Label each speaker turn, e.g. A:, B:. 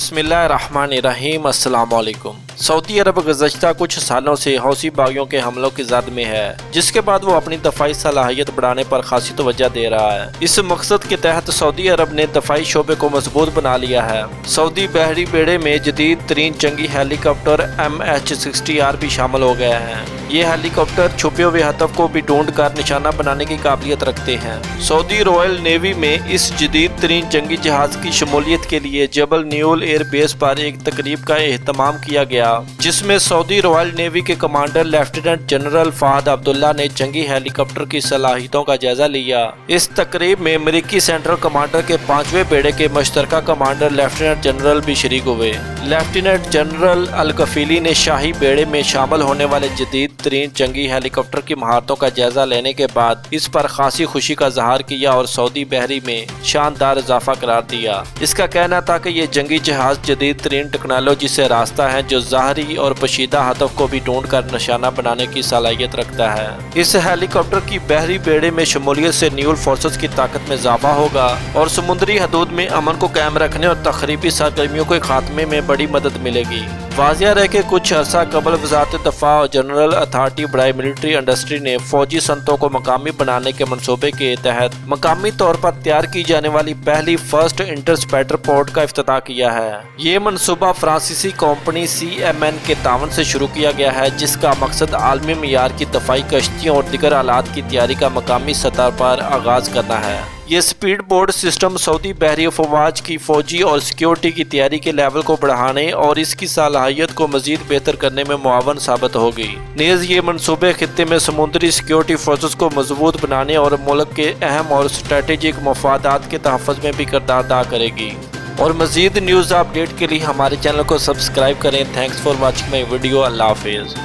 A: बिस्मिल्लाहिर्रहमानिर्रहीम। अस्सलाम वालेकुम। सऊदी अरब गुज़श्ता कुछ सालों से हौसी बागियों के हमलों की जद में है, जिसके बाद वो अपनी दफाई सलाहियत बढ़ाने पर खासी तवज्जो दे रहा है। इस मकसद के तहत सऊदी अरब ने दफाई शोबे को मजबूत बना लिया है। सऊदी बहरी बेड़े में जदीद तरीन जंगी हेलीकॉप्टर MH-60R भी शामिल हो गए हैं। ये हेलीकॉप्टर छुपे हुए हदफ को भी ढूंढ कर निशाना बनाने की काबिलियत रखते हैं। सऊदी रॉयल नेवी में इस जदीद तरीन जंगी जहाज की शमूलियत के लिए जबल न्यूल एयर बेस पर एक तकरीब का एहतमाम किया गया, जिसमें सऊदी रॉयल नेवी के commander lieutenant general Fahad Abdullah ने जंगी हेलीकॉप्टर की सलाहियतों का जायजा लिया। इस तकरीब में अमेरिकी सेंट्रल कमांडर के 5वें बेड़े के मुश्तरका कमांडर लेफ्टिनेंट जनरल भी शरीक हुए। लेफ्टिनेंट जनरल अल-गफीली ने शाही बेड़े में शामिल होने वाले जदीद तरीन जंगी हेलीकॉप्टर की महारतों का जायजा लेने के बाद इस पर खासी खुशी का इजहार किया और सऊदी बहरी में शानदार इजाफा करार दिया। इसका कहना था कि ये जंगी जहाज जदीद तरीन टेक्नोलॉजी से रास्ता है, जो ज़ाहरी और पशीदा हदफ को भी ढूंढ कर निशाना बनाने की सलाहियत रखता है। इस हेलीकॉप्टर की बहरी बेड़े में शमूलियत से न्यूल फोर्सेस की ताकत में इजाफा होगा और समुद्री हदूद में अमन को कायम रखने और तखरीबी सरगर्मियों के खात्मे में बड़ी मदद मिलेगी। वाजिया रहे कि कुछ अर्सा कबल वजारत दफा और जनरल अथॉरिटी बराए मिलिट्री इंडस्ट्री ने फौजी सनतों को मकामी बनाने के मनसूबे के तहत मकामी तौर पर तैयार की जाने वाली पहली फर्स्ट इंटरस्पेटर पोर्ट का इफ्तिताह किया है। ये मनसूबा फ्रांसीसी कंपनी CMN के तावन से शुरू किया गया है, जिसका मकसद आलमी मियार की दफाई कश्तियों और दीगर आलात की तैयारी का मकामी सतह पर आगाज करना है। ये स्पीड बोर्ड सिस्टम सऊदी बहरी अफवाज की फौजी और सिक्योरिटी की तैयारी के लेवल को बढ़ाने और इसकी सलाहियत को मजीद बेहतर करने में मुआवन साबित होगी। नीज ये मनसूबे खित्ते में समुद्री सिक्योरिटी फोर्सेस को मजबूत बनाने और मुल्क के अहम और स्ट्रेटेजिक मफादात के तहफ़्फ़ुज़ में भी किरदार अदा करेगी। और मजीद न्यूज़ अपडेट के लिए हमारे चैनल को सब्सक्राइब करें। Thanks for watching my video. अल्लाह हाफिज़।